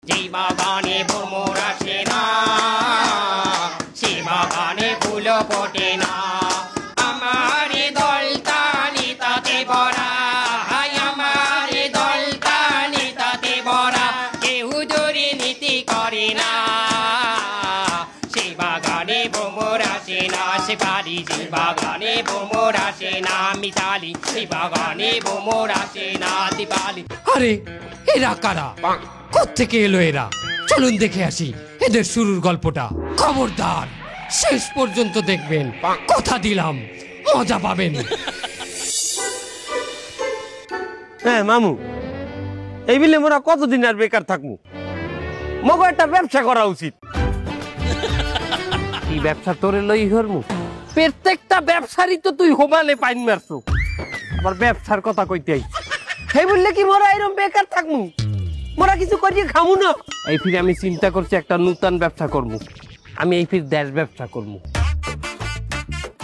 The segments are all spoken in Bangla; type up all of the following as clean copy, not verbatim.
যে বাগানে ভ্রমর আসে না সে বাগানে ফুল ফোটে না আমার দলটা তাতে ভরা আমার দলটা তাতে ভরা কেউ দুর্নীতি করে না সে বাগানে ভ্রমর আসে না সে বাড়ি যে বাগানে ভ্রমর আসে না মিতালি সে বাগানে ভ্রমর আসে না দীপালি। আরে এরা কারা? কোত্থেকে এলো এরা? চলুন দেখে আসি এদের শুরুর গল্পটা। খবরদার শেষ পর্যন্ত দেখবেন, কথা দিলাম মজা পাবেন। হ্যাঁ মামু, এই বিলে মোরা কতদিন আর বেকার থাকবো? মগো একটা ব্যবসা করা উচিত। কি ব্যবসা তোরে লই হরমু? প্রত্যেকটা ব্যবসারই তো তুই হোবালে পাইন মারছো, আবার ব্যবসার কথা কইতে আইছ। সেই বললে কি মোরা এরকম বেকার থাকমু? মোরা কিছু করিয়ে খামু না। এই ফিরে আমি চিন্তা করছি একটা নতুন ব্যবসা করবো। আমি এই ফির দেশ ব্যবসা করবো।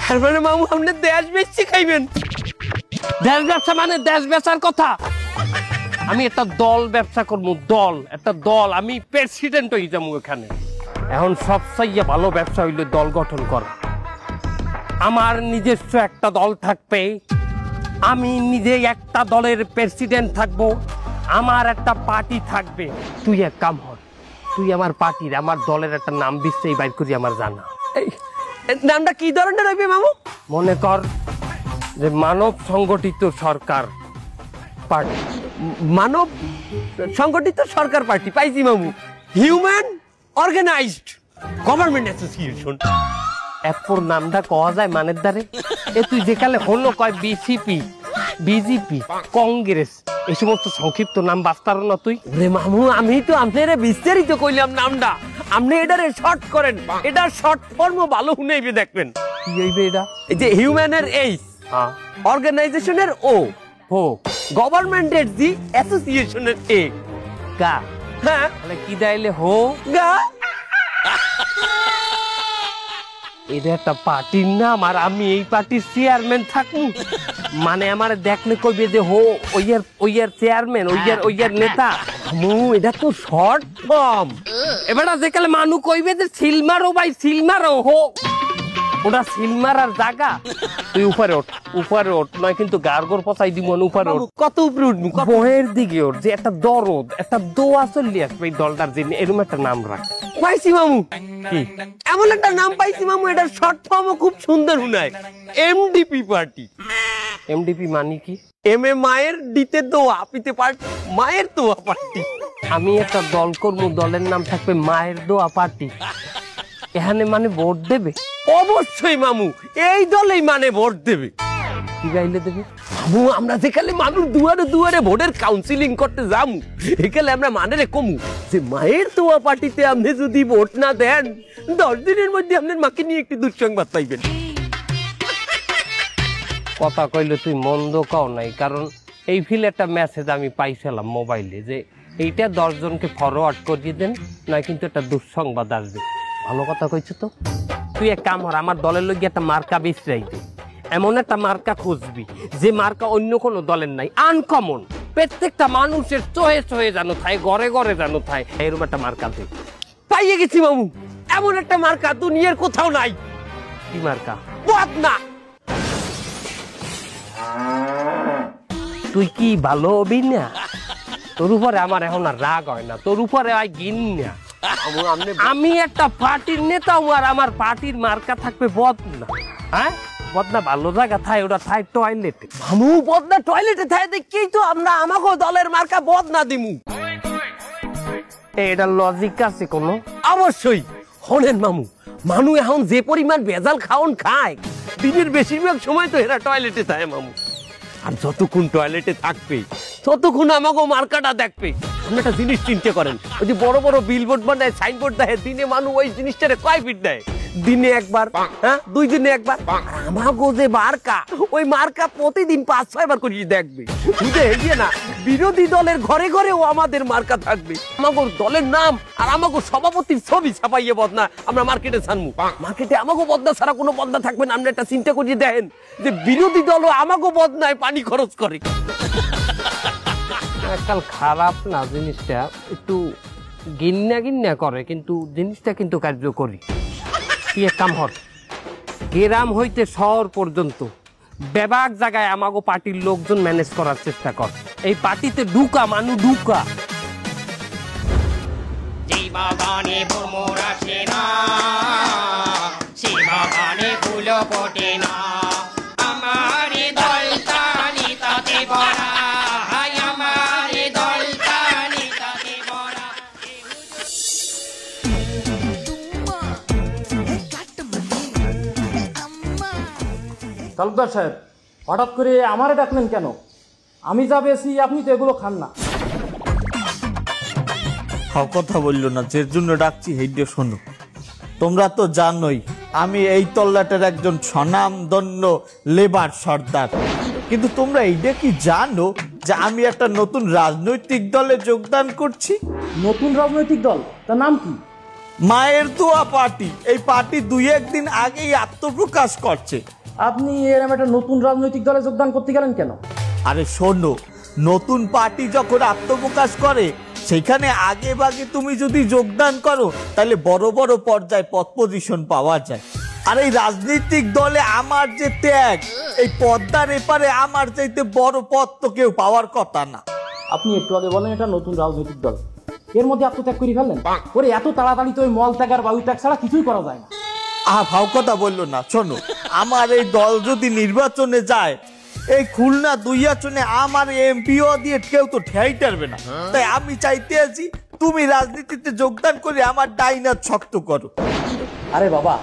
তার মানে মামু আপনি দেশ বেচছি খাইবেন? দেশ ব্যবসা মানে দেশ বেচার কথা। আমি একটা দল ব্যবসা করবো, দল, একটা দল। আমি প্রেসিডেন্ট হয়ে যাবো এখানে। এখন সবচেয়ে ভালো ব্যবসা হইল দল গঠন করা। আমার নিজস্ব একটা দল থাকবে, আমি নিজে একটা দলের প্রেসিডেন্ট থাকবো, আমার একটা পার্টি থাকবে। তুই এক কাম কর, তুই আমার পার্টির, আমার দলের একটা নাম বিশ্বেই বাইর করি আমার জানা। নামটা কি ধরনের হইবে মামু? মনে কর যে মানব সংগঠিত সরকার পার্টি। মানব সংগঠিত সরকার পার্টি পাইছি মামু। Human organised government association. এরপর নামটা কওয়া যায় মানের দ্বারে। এ তুই যেখানে হলো কয় বিসিপি, বিজেপি, কংগ্রেস, এই সমস্ত সংক্ষিপ্ত নাম বাস্তার না তুই? রে মামু, আমি তো আপনারে বিস্তারিত কইলাম নামটা, আপনি এটারে শর্ট করেন। এটা শর্ট ফর্ম ভালো শুনাইবে দেখবেন। কি হইবে এটা? এই যে হিউম্যানের এইচ, অর্গানাইজেশনের ও, হো, গভর্নমেন্টের জি, অ্যাসোসিয়েশনের এ, গা। হ্যাঁ, তাহলে কি দাইলে হো গা। এটা একটা পার্টির নাম, আর আমি এই পার্টির চেয়ারম্যান থাকবো। মানে আমার দেখলে কইবে যে হো ওইয়ার চেয়ারম্যান, ওইয়ার নেতা। এটা তো শর্ট ফর্ম। এবার যেকালে মানুষ কইবে যে সিলমারো ভাই, সিলমারো হো, ওটা সিলমারার জায়গা। তুই উপরে ওঠ, উপরে ওঠ, নয় কিন্তু গার্গর পচাই দিব। উপরে ওঠ। কত উপরে উঠবি? বহের দিকে ওঠ, যে একটা দরদ, একটা দোয়া চলি আসবে এই দলটার জন্য। এরকম একটা নাম রাখ। পাইছি মামু। কি এমন একটা নাম পাইছি মামু, এটার শর্ট ফর্মও খুব সুন্দর শুনায়, এমডিপি পার্টি। এমডিপি মানে কি? এম এ মায়ের, ডিতে দোয়া, পিতে পার্টি, মায়ের দোয়া পার্টি। আমি একটা দল করবো, দলের নাম থাকবে মায়ের দোয়া পার্টি। এখানে মানে ভোট দেবে? অবশ্যই মামু, এই দলেই মানে ভোট দেবে। কি গাইলে দেবে মামু? আমরা যেখানে মানুষ দুয়ারে দুয়ারে ভোটের কাউন্সিলিং করতে যামু, এখানে আমরা মানে রে কমু যে মায়ের দোয়া পার্টিতে আপনি যদি ভোট না দেন, 10 দিনের মধ্যে আপনার মাকে নিয়ে একটি দুঃসংবাদ পাইবেন। কথা কইলে তুই মন্দ কও নাই, কারণ এই ফিল একটা মেসেজ আমি পাইছিলাম মোবাইলে যে এইটা 10 জনকে ফরওয়ার্ড করিয়ে দেন, নয় কিন্তু একটা দুঃসংবাদ আসবে। ভালো কথা কইছ তো। তুই এক কাম কর, আমার দলের লোক একটা মার্কা বিছরাই দে। এমন একটা মার্কা খুঁজবি যে মার্কা অন্য কোনো দলের নাই, আনকমন, প্রত্যেকটা মানুষের চোহে চোহে জানো থাই, ঘরে ঘরে জানো থাই, এরকম একটা মার্কা দে। পাইয়ে গেছি মামু, এমন একটা মার্কা দুনিয়ার কোথাও নাই। কি মার্কা? বদনা। তুই কি ভালো হবি না? তোর উপরে আমার এখন আর রাগ হয় না, তোর উপরে হয় ঘিন না। আমি একটা পার্টির নেতা, আর আমার পার্টির মার্কা থাকবে বদনা। হ্যাঁ, বদনা ভালো জায়গা থাই, ওটা থাই টয়লেটে। মামু বদনা টয়লেটে থাই দেখি তো আমরা আমাকে দলের মার্কা বদনা দিমু। এটা লজিক আছে কোনো? অবশ্যই। হলেন মামু, মানুষ এখন যে পরিমাণ ভেজাল খাওন খায়, দিনের বেশিরভাগ সময় তো এরা টয়লেটে থাকে মামু। আর যতক্ষণ টয়লেটে থাকবে ততক্ষণ আমাকে মার্কাটা দেখবে। আপনি একটা জিনিস চিন্তা করেন, ওই যে বড় বড় বিলবোর্ড বানায়, সাইনবোর্ড দেয়, দিনে মানুষ ওই জিনিসটারে কয় ফিট দেয়? দিনে একবার, হ্যাঁ 2 দিনে একবার। আমাকে যে মার্কা, ওই মার্কা প্রতিদিন 5-6 বার করে দেখবে। বুঝে এগিয়ে না, বিরোধী দলের ঘরে ঘরেও আমাদের মার্কা থাকবে। আমাকে দলের নাম আর আমাকে সভাপতির ছবি ছাপাইয়ে বদনা আমরা মার্কেটে ছাড়মু। মার্কেটে আমাকে বদনা ছাড়া কোনো বদনা থাকবে না। আপনি একটা চিন্তা করিয়ে দেখেন যে বিরোধী দলও আমাকে বদনায় পানি খরচ করে। কাল খারাপ না জিনিসটা, একটু গিন্না গিন্না করে, কিন্তু জিনিসটা কিন্তু কার্যকরী। কি এক কাম হর, গ্রাম হইতে শহর পর্যন্ত বেবাক জায়গায় আমাগো পার্টির লোকজন ম্যানেজ করার চেষ্টা কর। এই পার্টিতে ঢুকা মানু ঢুকা। বাগানে ভ্রমর আসে না, সে বাগানে ফুল ফোটে না, আমার দলতানি তাতে ভরা, আমার দলতানি তাতে ভরা। তালুকদার সাহেব, হঠাৎ করে আমারে ডাকলেন কেন? আমি যা বেশি আপনি তো এগুলো খান না। কথা বললো না, যে জন্য ডাকছি হেইডে শোনো। তোমরা তো জানোই আমি এই তল্লাটের একজন স্বনামধন্য লেবার সর্দার, কিন্তু তোমরা এইটা কি জানো যে আমি একটা নতুন রাজনৈতিক দলে যোগদান করছি? নতুন রাজনৈতিক দল, তার নাম কি? মায়ের দোয়া পার্টি। এই পার্টি 2-1 দিন আগেই আত্মপ্রকাশ করছে। আপনি এরকম একটা নতুন রাজনৈতিক দলে যোগদান করতে গেলেন কেন? আরে শোনো, নতুন পার্টি যখন আত্মপ্রকাশ করে সেখানে আগে ভাগে তুমি যদি যোগদান করো তাহলে বড় বড় পর্যায়ে পদ পজিশন পাওয়া যায়। আর এই রাজনৈতিক দলে আমার যে ত্যাগ, এই পদ্মার এপারে আমার চাইতে বড় পদ তো কেউ পাওয়ার কথা না। আপনি একটু আগে বলেন এটা নতুন রাজনৈতিক দল, এর মধ্যে আত্মত্যাগ করে ফেললেন? ওরে এত তাড়াতাড়ি তো ওই মল ত্যাগ আর বায়ু ত্যাগ ছাড়া কিছুই করা যায় না। ভাও কথা বললো না। শোনো, আমার এই দল যদি নির্বাচনে যায়, এই খুলনা 2 আসনে আমার এমপিও দিয়ে কেউ তো ঠেয়াই টারবে না। তাই আমি চাইতে আছি তুমি রাজনীতিতে যোগদান করে আমার ডাইনাত শক্ত করো। আরে বাবা,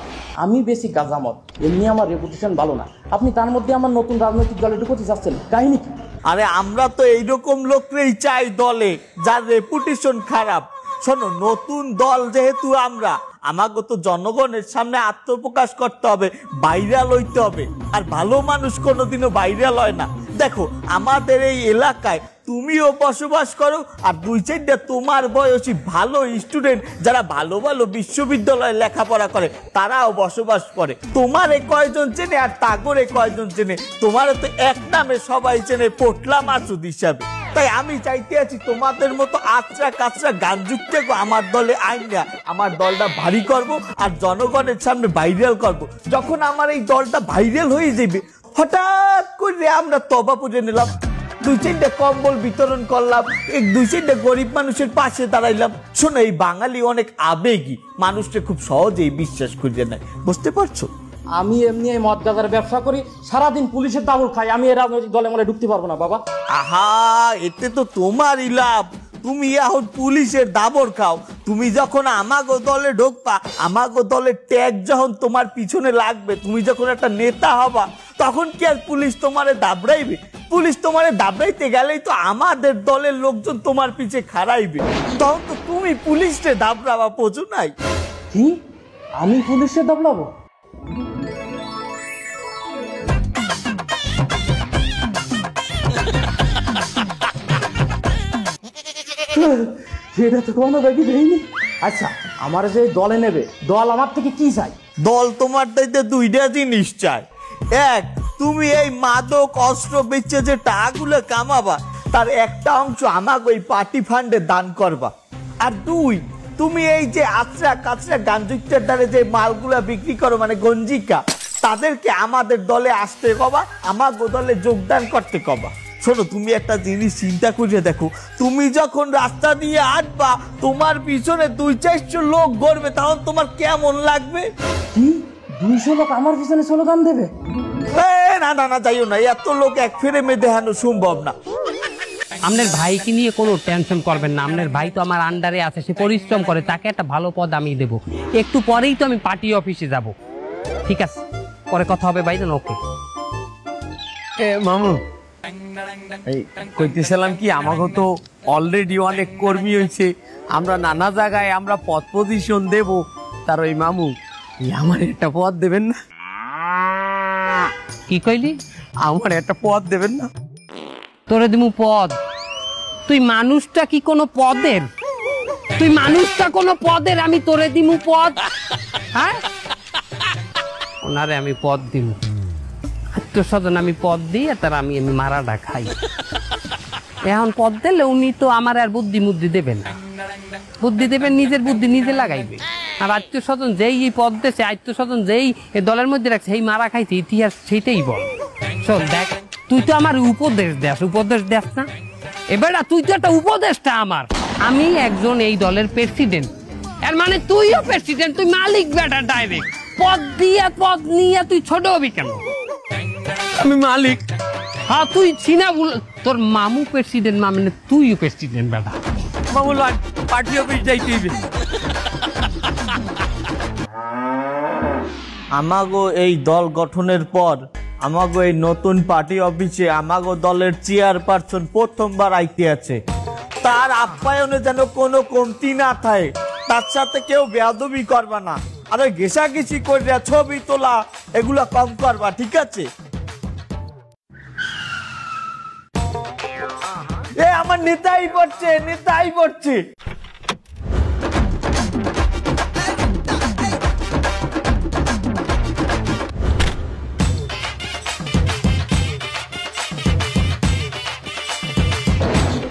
আমি বেশি গাজামত, এমনি আমার রেপুটেশন ভালো না, আপনি তার মধ্যে আমার নতুন রাজনৈতিক দলে ঢুকতে চাচ্ছেন, কাহিনী কি? আরে আমরা তো এইরকম লোকরেই চাই দলে যার রেপুটেশন খারাপ। শোনো, নতুন দল যেহেতু আমরা, আমাকে তো জনগণের সামনে আত্মপ্রকাশ করতে হবে, ভাইরাল হইতে হবে। আর ভালো মানুষ কোনোদিনও ভাইরাল হয় না। দেখো, আমাদের এই এলাকায় তুমিও বসবাস করো, আর 2-4টা তোমার বয়সী ভালো স্টুডেন্ট যারা ভালো ভালো বিশ্ববিদ্যালয়ে লেখাপড়া করে তারাও বসবাস করে। তোমারে কয়জন চেনে আর তাগরে কয়জন চেনে? তোমারও তো এক নামে সবাই চেনে, পোটলা মাসুদ হিসাবে। তাই আমি চাইতে আছি তোমাদের মতো আচরা কাচরা গান যুক্ত আমার দলে আইন না, আমার দলটা ভারী করব আর জনগণের সামনে ভাইরাল করব। যখন আমার এই দলটা ভাইরাল হয়ে যাবে, হঠাৎ করে আমরা তবা পুজো নিলাম, 2-4টা কম্বল বিতরণ করলাম, 2-4টা গরিব মানুষের পাশে দাঁড়াইলাম। শোনো, এই বাঙালি অনেক আবেগী, মানুষকে খুব সহজেই বিশ্বাস করিয়ে নেয়, বুঝতে পারছো? আমি এমনি এই মদ গাঁজার ব্যবসা করি, সারাদিন পুলিশের দাবল খাই, আমি এই রাজনৈতিক দলে মনে ঢুকতে পারবো না বাবা। আহা, এতে তো তোমারই লাভ। তুমি এখন পুলিশের দাবর খাও, তুমি যখন আমাগো দলে ঢুকবা, আমাগো দলের ট্যাগ যখন তোমার পিছনে লাগবে, তুমি যখন একটা নেতা হবা, তখন কি আর পুলিশ তোমারে দাবড়াইবে? পুলিশ তোমারে দাবড়াইতে গেলেই তো আমাদের দলের লোকজন তোমার পিছে খাড়াইবে, তখন তো তুমি পুলিশে দাবড়াবা, বোঝো নাই? কি আমি পুলিশের দাবলাবো? এটা তো কোনো ব্যাগই দেয়নি। আচ্ছা, আমার যে দলে নেবে, দল আমার থেকে কি চাই? দল তোমার দায়িত্বে 2টা জিনিস চাই। এক, তুমি এই মাদক অস্ত্র বেচে যে টাকাগুলো কামাবা তার একটা অংশ আমাকে ওই পার্টি ফান্ডে দান করবা। আর 2, তুমি এই যে আচরা কাচরা গাঞ্জুকটার দ্বারা যে মালগুলা বিক্রি করো, মানে গঞ্জিকা, তাদেরকে আমাদের দলে আসতে কবা, আমাকে দলে যোগদান করতে কবা। শোনো, তুমি একটা জিনিস চিন্তা করে দেখো, তুমি যখন রাস্তা দিয়ে হাঁটবা, তোমার পিছনে 2-400 লোক গড়বে, তখন তোমার কেমন লাগবে? কি 200 লোক আমার পিছনে স্লোগান দেবে? না না না, যাইও না, এত লোক এক ফ্রেমে দেখানো সম্ভব না। আপনার ভাইকে নিয়ে কোনো টেনশন করবেন না, আপনার ভাই তো আমার আন্ডারে আছে, সে পরিশ্রম করে, তাকে একটা ভালো পদ আমি দেবো। একটু পরেই তো আমি পার্টি অফিসে যাব। ঠিক আছে, পরে কথা হবে ভাই। ওকে মামু, এই কইতেছিলাম কি, আমাকে তো অলরেডি অনেক কর্মী হয়েছে, আমরা নানা জায়গায় আমরা পদ পজিশন দেব, তার ওই মামু আমার একটা পদ দেবেন না? কি কইলি? আমার একটা পদ দেবেন না? তোরে দিমু পদ? তুই মানুষটা কি কোনো পদের? তুই মানুষটা কোনো পদের? আমি তোরে দিমু পদ? হ্যাঁ, ওনারে আমি পদ দিব, আত্মস্বজন আমি পদ দিই, তার আমি মারাটা খাই। এখন পদ দিলে উনি তো আমার আর বুদ্ধি মুদ্ধি দেবেন না। বুদ্ধি দেবে, নিজের বুদ্ধি নিজে লাগাইবে। আর আত্মীয় স্বজন যেই এই পদ দেশে, আত্মীয় স্বজন যেই এই দলের মধ্যে রাখছে, সেই মারা খাইছে, ইতিহাস সেইটাই বল। শোন দেখ, তুই তো আমার উপদেশ দেস না, এবার তুই তো একটা উপদেশটা আমার। আমি একজন এই দলের প্রেসিডেন্ট, এর মানে তুইও প্রেসিডেন্ট, তুই মালিক বেটা ডাইরেক্ট। পদ নিয়ে তুই ছোট হবি কেন? আমি মালিক। হ্যাঁ তুই চিনা বল, তোর মামু প্রেসিডেন্ট, মানে তুইও প্রেসিডেন্ট বেটা। মামু লয়, পার্টি অফিস যাইতে হইবে। আমাগো এই দল গঠনের পর আমাগো এই নতুন পার্টি অফিসে আমাগো দলের চেয়ারপারসন প্রথমবার আইতে আছে। তার আপ্যায়নে যেন কোনো কমতি না থাকে, তার সাথে কেউ বেয়াদবি করবা না, আরে ঘেঁষাঘেঁষি করে ছবি তোলা এগুলা কম করবা, ঠিক আছে? এ আমার নেতাই পড়ছে।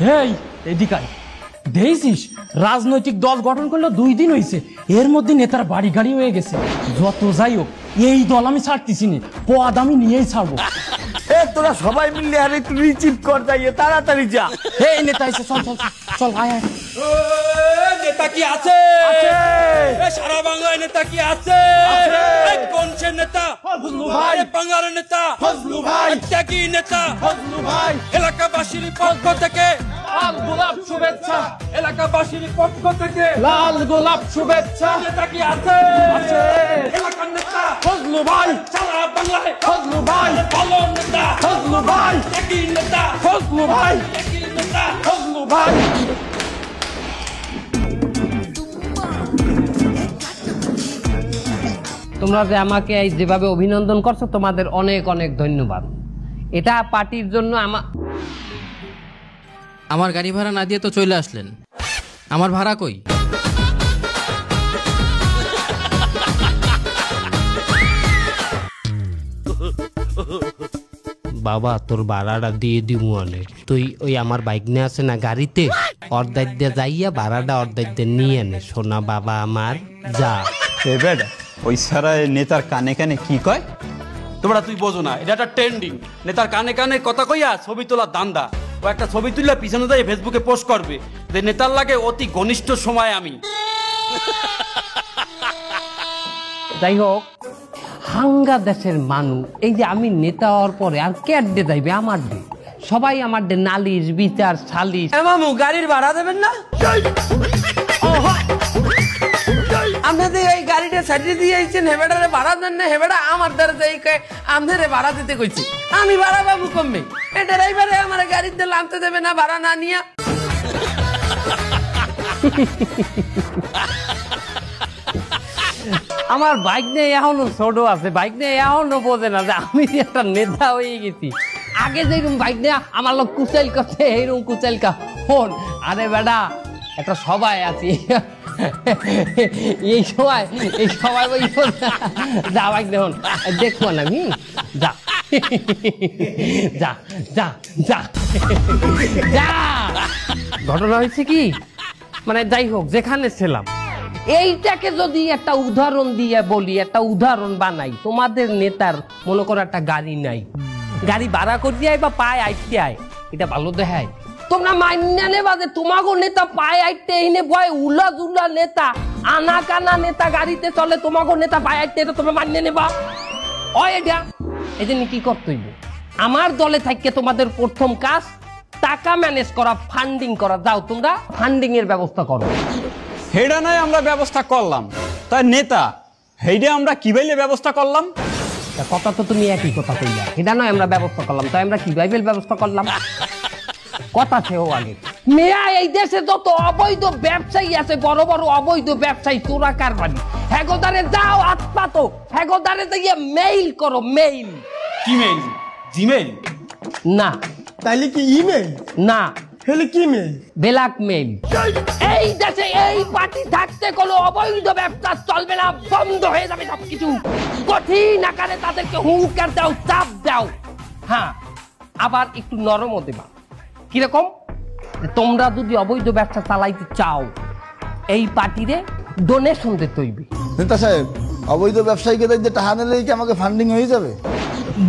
হেই এদিকে আয়। দেখছিস রাজনৈতিক দল গঠন করলো 2 দিন হয়েছে, এর মধ্যে নেতার বাড়ি গাড়ি হয়ে গেছে। যত যাই হোক এই দল আমি ছাড়তেছি না, পদ আমি নিয়েই ছাড়বো। এ তোরা সবাই মিলে আরে তুই রিচিভ কর, যাইয়ে তাড়াতাড়ি যা। এই নেতা এসে চল চল চল আয় আয়। নেতা কি আছে? সারা বাংলায় নেতা কি আছে? কোন সে নেতা? ফজলু ভাই। বাংলার নেতা ফজলু ভাই। কি নেতা? ফজলু ভাই। এলাকাবাসীর পক্ষ থেকে লাল গোলাপ শুভেচ্ছা। এলাকাবাসীর পক্ষ থেকে লাল গোলাপ শুভেচ্ছা। নেতা কি আছে? এলাকার নেতা ফজলু ভাই। সারা বাংলায় ফজলু ভাই। ভালো নেতা ফজলু ভাই। কি নেতা? ফজলু ভাই। কি নেতা? ফজলু ভাই। তোমরা যে আমাকে এই যেভাবে অভিনন্দন করছো, তোমাদের অনেক অনেক ধন্যবাদ। এটা পার্টির জন্য আমার গাড়ি ভাড়া না দিয়ে তো চলে আসলেন, আমার ভাড়া কই? বাবা তোর ভাড়াটা দিয়ে দিব অনেক। তুই ওই আমার বাইক নিয়ে আছে না গাড়িতে, অর্ধেক দিয়ে যাইয়া ভাড়াটা অর্ধেক দিয়ে নিয়ে আনে। সোনা বাবা আমার, যা। ওই সারা নেতার কানে কানে কি কয়? তোমরা তুই বোঝো না, এটা একটা ট্রেন্ডিং। নেতার কানে কানে কথা কইয়া ছবি তোলার দান্দা। ও একটা ছবি তুললে পিছনে যাই ফেসবুকে পোস্ট করবে যে নেতার লাগে অতি ঘনিষ্ঠ সময় আমি। যাই হোক, হাঙ্গা দেশের মানুষ, এই যে আমি নেতা হওয়ার পরে আর কেট ডে যাইবে আমার ডে, সবাই আমার ডে নালিশ বিচার সালিশ। মামু গাড়ির ভাড়া দেবেন না? আপনাদের এই গাড়িটা সাইডে দিয়ে আইছেন, হেবেডারে ভাড়া দেন না? হেবেডা আমার দ্বারা যাই আমাদের ভাড়া দিতে কইছি, আমি ভাড়া পাবো কমবে। এই ড্রাইভারে আমার গাড়িতে নামতে দেবে না ভাড়া না নিয়া। আমার বাইক নিয়ে এখনো ছোট আছে, বাইক নিয়ে এখনো বোঝে না যে আমি একটা নেতা হয়ে গেছি। আগে যেরকম বাইক নিয়ে আমার লোক কুচাইল করছে, এইরকম কুচাইল কা ফোন। আরে বেটা একটা সবাই আছি, এই সবাই বলছো যা বাইক দেখুন দেখবো না আমি, যা যা যা যা যা। ঘটনা হয়েছে কি, মানে যাই হোক যেখানে ছিলাম, এইটাকে যদি একটা উদাহরণ দিয়ে বলি, একটা উদাহরণ বানাই, তোমাদের নেতার মনে করো একটা গাড়ি নাই, গাড়ি ভাড়া করতে আয় বা পায়ে আইতে আয়, এটা ভালো দেখায়? তোমরা মাইনা নেবা যে তোমাগো নেতা পায়ে আইতে এনে ভয় উলা জুলা নেতা, আনা কানা নেতা গাড়িতে চলে, তোমাগো নেতা পায়ে আইতে, এটা তোমরা মান্য নেবা? এটা এই জন্য কি করতে হইব, আমার দলে থাকতে তোমাদের প্রথম কাজ টাকা ম্যানেজ করা, ফান্ডিং করা। যাও তোমরা ফান্ডিং এর ব্যবস্থা করো। হেডা নাই আমরা ব্যবস্থা করলাম, তাই নেতা হেডে আমরা কিভাবে ব্যবস্থা করলাম? কথা তো তুমি একই কথা কইলা, এটা নয় আমরা ব্যবস্থা করলাম, তাই আমরা কিভাবে ব্যবস্থা করলাম? কথা ছেও আগে মেয়া, এই দেশে যত অবৈধ ব্যবসায়ী আছে, বড় বড় অবৈধ ব্যবসায়ী চোরা কারবারি, হেগোদারে যাও আত্মাতো, হেগোদারে দিয়ে মেইল করো। মেইল কি মেইল? জিমেইল না, তাইলে কি ইমেল? না, হেলে কি মেল? Black mail. এই দেশে এই পার্টি থাকতে কোনো অবৈধ ব্যবসা চলবে না, বন্ধ হয়ে যাবে সবকিছু। কঠিন আকারে তাদেরকে হুঙ্কার দাও, চাপ দাও। হ্যাঁ, আবার একটু নরমও দেবা। কিরকম? তোমরা যদি অবৈধ ব্যবসা চালাইতে চাও, এই পার্টিরে ডোনেশন দিতে হইবে। নেতা সাহেব, অবৈধ ব্যবসায়ীকে দিয়ে টাকা নিলে কি আমাকে ফান্ডিং হয়ে যাবে?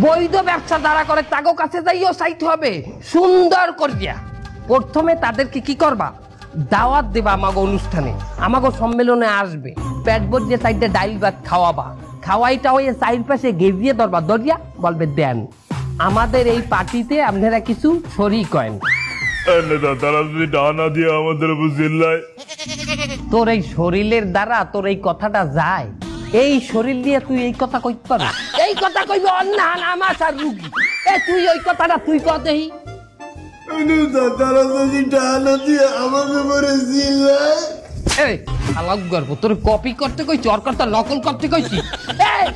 বৈধ ব্যবসা দ্বারা করে তাগো কাছে যাইও চাইতে হবে সুন্দর করিয়া। প্রথমে তাদেরকে কি করবা, দাওয়াত দেবা আমাগো অনুষ্ঠানে, আমাগো সম্মেলনে আসবে, পেট ভরিয়ে সাইডে ডাইল ভাত খাওয়াবা, খাওয়াইটা হয়ে সাইড পাশে গেজিয়ে ধরবা, ধরিয়া বলবে দেন আমাদের এই পার্টিতে আপনারা কিছু শরীক করেন। তারা যদি ডানা দিয়ে আমাদের বুঝিল্লাই, তোর এই শরীরের দ্বারা তোর এই কথাটা যায়, এই শরীর দিয়ে তুই এই কথা কইতে পারো? এই কথা কইবে অন্যান আমার আর রুগী। এ তুই ওই কথাটা তুই কদেই তারা যদি ডানা দিয়ে আমাকে বুঝিল্লাই। এই আলাপ গর্ব তোর কপি করতে কইছি, ওর কথা নকল করতে কইছি? এই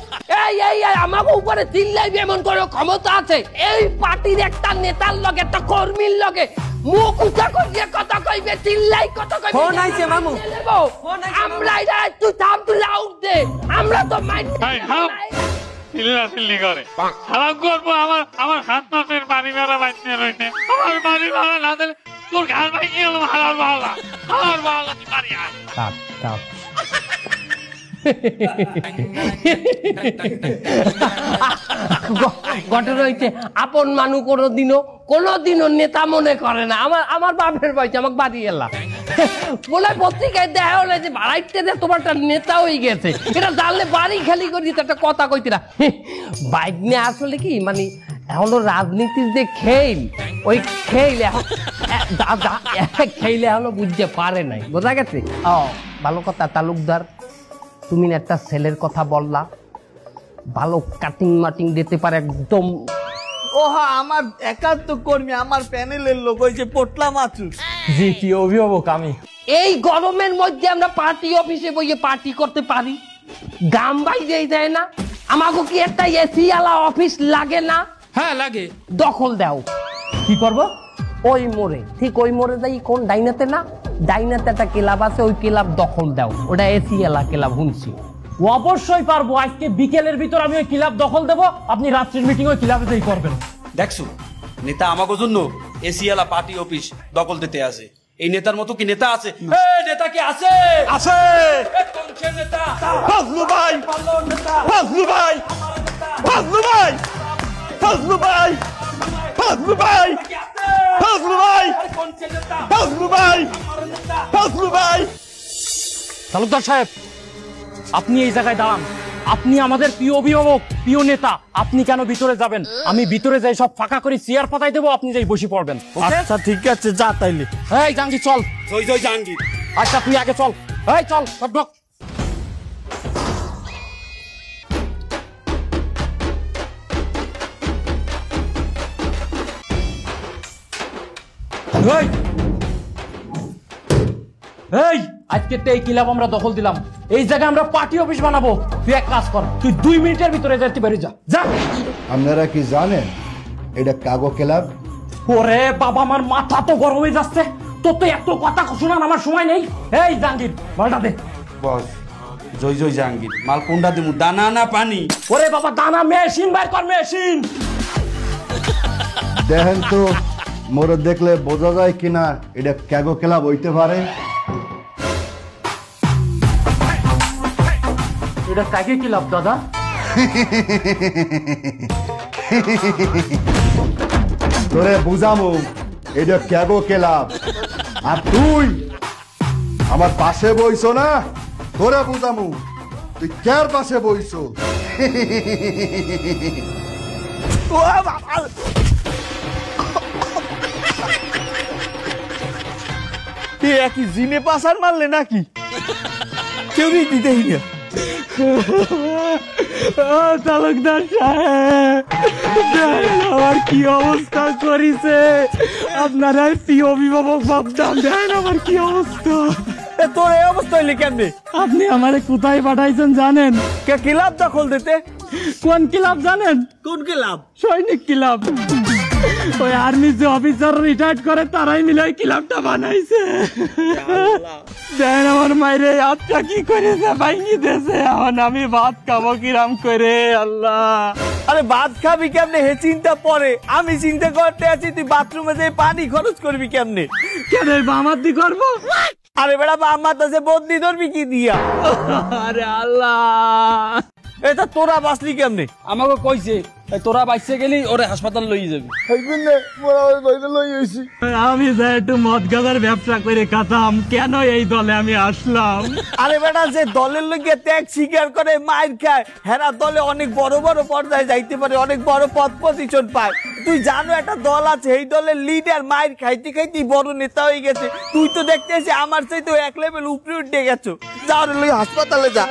এই এই আমাকে উপরে চিল্লাইবে এমন কোনো ক্ষমতা আছে? এই পার্টির একটা নেতার লগে, একটা কর্মীর লগে মুখ উঁচা করিয়ে কথা কইবে, চিল্লাই কথা কইবে। ফোন আইছে মামু, আমরা এটা তুই থাম, তুই লাউড দে, আমরা তো মাইন্ড চিল্লি করে খারাপ করবো। আমার 7 মাসের বাড়ি ভাড়া বাঁচতে রয়েছে, আমার বাড়ি ভাড়া না দিলে তোর ঘাড় ভাই কি হলো? হারার ভাড়া তুই বাড়ি আয়। ঘটনা হইছে আপন মানুষ কোনোদিনও নেতা মনে করে না। আমার বাপের বয়সে আমাকে বাড়ি এলাম বলে পত্রিকায় দেওয়া হলে যে বাড়াইতে দে তোমার একটা নেতা হয়ে গেছে, এটা জানলে বাড়ি খালি করি একটা কথা কইতে না। বাইক নিয়ে আসলে কি মানে এখনো রাজনীতির যে খেল, ওই খেল খেলে এখনো বুঝতে পারে নাই, বোঝা গেছে? ও ভালো কথা তালুকদার, তুমি একটা ছেলের কথা বললা, ভালো কাটিং মাটিং দিতে পারে একদম। ওহা আমার একান্ত কর্মী, আমার প্যানেলের লোক, ওই যে পোটলা মাছুস। জি কি অভিভাবক আমি। এই গরমের মধ্যে আমরা পার্টি অফিসে বইয়ে পার্টি করতে পারি? গাম বাইরে যায় না? আমাকে কি একটা এসি আলা অফিস লাগে না? হ্যাঁ লাগে। দখল দাও। কি করব? ওই মোড়ে, ঠিক ওই মোড়ে যাই, কোন ডাইনাতে না, ডাইনাতে একটা ক্লাব আছে, ওই ক্লাব দখল দাও, ওটা এসি এলা ক্লাব শুনছি। অবশ্যই পারবো, আজকে বিকেলের ভিতর আমি ওই ক্লাব দখল দেবো, আপনি রাত্রির মিটিং ওই ক্লাবেতেই করবেন। দেখছো নেতা আমাকে জন্য এসিয়ালা পার্টি অফিস দখল দিতে আছে। এই নেতার মতো কি নেতা আছে? নেতা কি আছে? আছে। কোন সে নেতা? ফজলু ভাই, ভালো নেতা, ফজলু ভাই, ফজলু ভাই, ফজলু ভাই, ফজলু ভাই, ফজলু ভাই, কোন সে নেতা? ফজলু ভাই, ফজলু ভাই। তালুকদার সাহেব, আপনি এই জায়গায় দাঁড়ান, আপনি আমাদের প্রিয় অভিভাবক, প্রিয় নেতা, আপনি কেন ভিতরে যাবেন? আমি ভিতরে যাই সব ফাঁকা করে চেয়ার পাতাই দেবো, আপনি যাই বসে পড়বেন। আচ্ছা ঠিক আছে, যা তাইলে। এই জাহাঙ্গীর চল। জয় জয় জাহাঙ্গীর। আচ্ছা তুই আগে চল, এই চল সব ঢোক। এই আজকে তো এই ক্লাব আমরা দখল দিলাম, এই জায়গায় আমরা পার্টি অফিস বানাবো। তুই এক কাজ কর, তুই 2 মিনিটের ভিতরে যেতে পারি, যা যা। আপনারা কি জানেন এটা কাগো ক্লাব? ওরে বাবা, আমার মাথা তো গরম হয়ে যাচ্ছে, তোর তো এত কথা শোনার আমার সময় নেই। এই জাহাঙ্গীর মালটা দে। বস জয় জয় জাহাঙ্গীর, মাল কোনটা দিমু, দানা না পানি? ওরে বাবা দানা, মেশিন বাইর কর, মেশিন। দেখেন তো মোর দেখলে বোঝা যায় কিনা এটা কাগো ক্লাব হইতে পারে। এটা কাকে ক্লাব দাদা? তোরে বুঝামু এটা কাগো ক্লাব, আর তুই আমার পাশে বইছো না, তোরে বুঝামু তুই কার পাশে বইছো। একই জিনে পাসার মারলে নাকি? কেউ দিতেই না। তালুকদার সাহেব, আমার কি অবস্থা করিছে, আপনারা প্রিয় অভিভাবক ভাবতাম, দেখেন আমার কি অবস্থা। তোর এই অবস্থা হইলে কেমনে? আপনি আমারে কোথায় পাঠাইছেন জানেন? কে ক্লাব দখল দিতে? কোন ক্লাব জানেন? কোন ক্লাব? সৈনিক ক্লাব। ওই আর্মি যে অফিসার রিটায়ার্ড করে তারাই মিলে ওই ক্লাবটা বানাইছে। দেন আমার মাইরে হাতটা কি করেছে, ভাঙি দিয়েছে। এখন আমি ভাত খাবো কিরাম করে, আল্লাহ। আরে ভাত খাবি কেমনে হে চিন্তা পরে, আমি চিন্তা করতে আছি তুই বাথরুমে যে পানি খরচ করবি কেমনে। কেন বামাদি করবো? আরে বেড়া আমার কাছে বদলি ধরবি কি দিয়া? আরে আল্লাহ, এটা তোরা বাঁচলি কেমনে? আমাকে কইছে তোরা বাইসে গেলি ওরে হাসপাতাল লই যাবি। আমি যাই একটু মদ গাজার ব্যবসা করে খাতাম, কেন এই দলে আমি আসলাম? আরে বেটা যে দলের লোকে ত্যাগ স্বীকার করে মাইর খায়, হেরা দলে অনেক বড় বড় পর্যায়ে যাইতে পারে, অনেক বড় পদ পজিশন পায়। তুই জানো একটা দল আছে, এই দলের লিডার মাইর খাইতে খাইতে বড় নেতা হয়ে গেছে। তুই তো দেখতেছি আমার চাইতে এক লেভেল উপরে উঠে গেছো। যাও রে হাসপাতালে যা।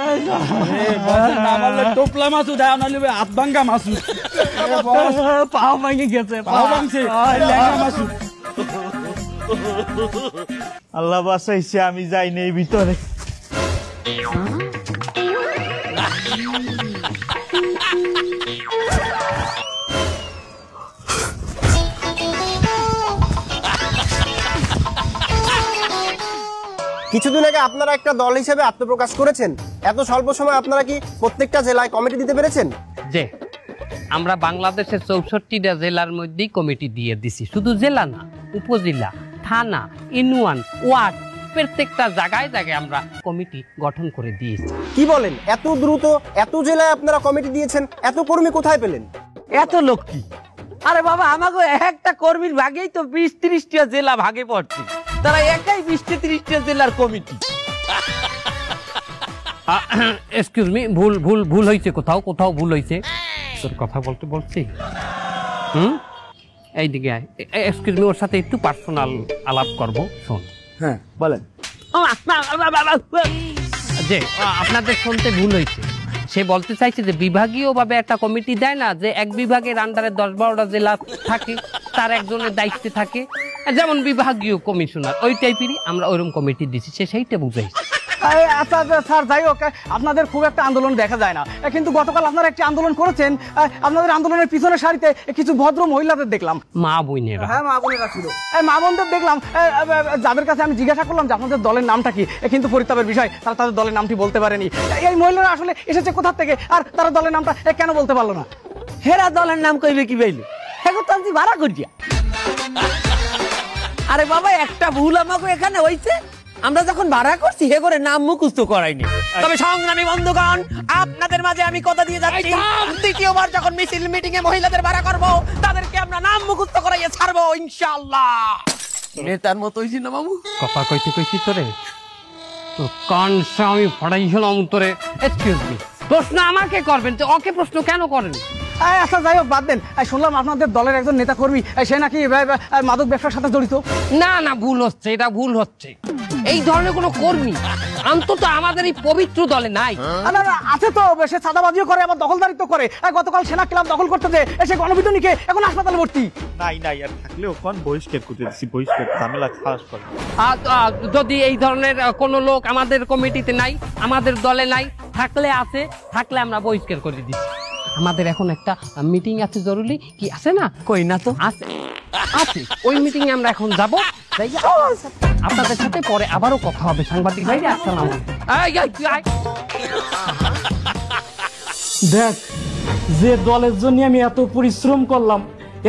টোপলা মাছু দেয় নাহলে হাত ভাঙ্গা মাছু, পাও ভাঙে গেছে, পাও ভাঙছে, ল্যাংড়া মাছু। আল্লাহ বাসাইছে, আমি যাই নেই ভিতরে। কিছুদিন আগে আপনারা একটা দল হিসেবে আত্মপ্রকাশ করেছেন, এত স্বল্প সময় আপনারা কি প্রত্যেকটা জেলায় কমিটি দিতে পেরেছেন? যে আমরা বাংলাদেশের 64টা জেলার মধ্যেই কমিটি দিয়ে দিছি। শুধু জেলা না, উপজেলা, থানা, ইউনিয়ন, ওয়ার্ড, প্রত্যেকটা জায়গায় জায়গায় আমরা কমিটি গঠন করে দিয়েছি। কি বলেন, এত দ্রুত এত জেলায় আপনারা কমিটি দিয়েছেন? এত কর্মী কোথায় পেলেন? এত লোক কি? আরে বাবা, আমাকে একটা কর্মীর ভাগেই তো 20-30টা জেলা ভাগে পড়ছে। তারা একাই 20-30টা জেলার কমিটি। এক্সকিউজ মি, ভুল হয়েছে, কোথাও ভুল হয়েছে। তোর কথা বলতে বলছি। এইদিকে এক্সকিউজ মি, ওর সাথে একটু পার্সোনাল আলাপ করবো, শোন। হ্যাঁ বলেন। যে আপনাদের শুনতে ভুল হয়েছে, সে বলতে চাইছে যে বিভাগীয় ভাবে একটা কমিটি দেয় না, যে এক বিভাগের আন্ডারে 10-12টা জেলা থাকে, তার একজনের দায়িত্বে থাকে, যেমন বিভাগীয় কমিশনার, ওই টাইপেরই আমরা ওইরকম কমিটি দিচ্ছি, সে সেইটা বুঝাইছে। আচ্ছা স্যার, যাই হোক, আপনাদের খুব একটা আন্দোলন দেখা যায় না, কিন্তু গতকাল আপনারা একটি আন্দোলন করেছেন। আপনাদের আন্দোলনের পিছনের সারিতে কিছু ভদ্র মহিলাদের দেখলাম। মা বোনেরা? হ্যাঁ, মা বোনেরা ছিল। মা বোনদের দেখলাম, যাদের কাছে আমি জিজ্ঞাসা করলাম যে আপনাদের দলের নামটা কি, কিন্তু পরিতাপের বিষয় তারা তাদের দলের নামটি বলতে পারেনি। এই মহিলারা আসলে এসেছে কোথা থেকে, আর তারা দলের নামটা কেন বলতে পারলো না? হেরা দলের নাম কইবে কি বাইলে, এখন তো আমি ভাড়া করিয়া। আরে বাবা, একটা ভুল আমাকে এখানে হইছে, আমরা যখন ভাড়া করছি হে করে নাম মুখস্থ করাইনি। তবে সংগ্রামী বন্ধুগণ, আপনাদের মাঝে আমি কথা দিয়ে যাচ্ছি, দ্বিতীয়বার যখন মিছিল মিটিং এ মহিলাদের ভাড়া করব, তাদেরকে আমরা নাম মুখস্থ করাইয়ে ছাড়বো ইনশাআল্লাহ। নেতার মতো হইছি না মামু? কথা কইছি তোরে, তো কানসা আমি ফাড়াইছিলাম তোরে। এক্সকিউজ মি, প্রশ্ন আমাকে করবেন, তো ওকে প্রশ্ন কেন করেন? আচ্ছা যাই হোক, বাদ দেন। শুনলাম আপনাদের দলের একজন নেতা কর্মী, সে নাকি মাদক ব্যবসার সাথে জড়িত। না, ভুল হচ্ছে, এটা ভুল হচ্ছে। এই ধরনের কোনো কর্মী অন্তত আমাদের এই পবিত্র দলে নাই। না, আছে তো, সে চাঁদাবাজিও করে, আবার দখলদারিত্ব করে। গতকাল সেনা ক্লাব দখল করতে যে এসে গণপিটুনিকে এখন হাসপাতালে ভর্তি। নাই আর থাকলেও কোন বহিষ্কার করতে দিছি, বহিষ্কার ঝামেলা খারাপ করে। যদি এই ধরনের কোনো লোক আমাদের কমিটিতে নাই, আমাদের দলে নাই, থাকলে আমরা বহিষ্কার করে দিচ্ছি। আমাদের এখন একটা মিটিং আছে জরুরি, কি আছে না? কই না তো, আছে। ওই মিটিং এ আমরা এখন যাব, আপনাদের সাথে পরে আবারও কথা হবে। সাংবাদিক ভাই, আসসালামু আলাইকুম। দেখ, যে দলের জন্য আমি এত পরিশ্রম করলাম,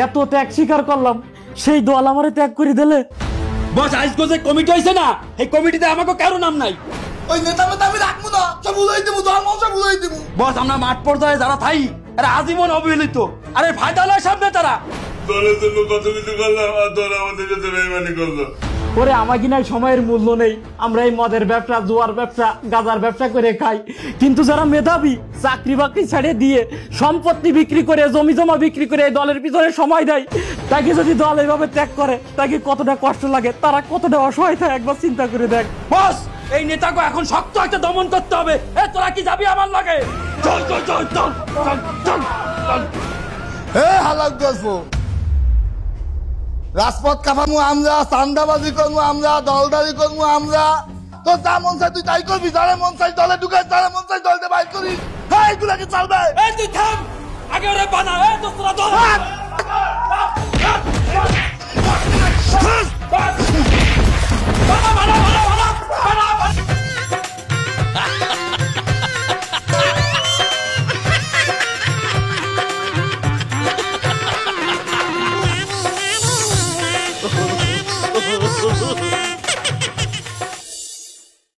এত ত্যাগ স্বীকার করলাম, সেই দল আমারে ত্যাগ করে দিলে। বস, আজকে যে কমিটি হয়েছে না, এই কমিটিতে আমাকে কারো নাম নাই। ওই নেতা আমি রাখবো না, সব বুঝাই দেবো, সব বুঝাই দেবো। বস, আমরা মাঠ পর্যায়ে যারা থাই, এরা আজীবন অবহেলিত। আরে ফায়দা লয় সামনে তারা। দলের জন্য কত কিছু করলাম, আর দল আমাদের সাথে বেইমানি করলো। ওরে আমার কিনা সময়ের মূল্য নেই, আমরা এই মদের ব্যবসা, জুয়ার ব্যবসা, গাঁজার ব্যবসা করে খাই। কিন্তু যারা মেধাবী, চাকরি বাকরি ছেড়ে দিয়ে সম্পত্তি বিক্রি করে, জমি জমা বিক্রি করে এই দলের পিছনে সময় দেয়, তাকে যদি দল এইভাবে ত্যাগ করে, তাকে কতটা কষ্ট লাগে, তারা কতটা অসহায় থাকে, একবার চিন্তা করে দেখ। বস, এই নেতাকে এখন শক্ত একটা দমন করতে হবে। তোরা কি যাবি আমার লগে? চল। হালাক গল্প, রাজপথ কাঁপামু আমরা, চান্দাবাজি করবো আমরা, দলদারি করবো আমরা। তো যা মন চাই তুই তাই করবি, যারা মন চাই দলে ঢুকাই, যারা মন চাই দলতে বাইর করিস। এইগুলাকে চলবে। তুই থাম, আগে ওরা বানা। দোস্তরা দল বানা।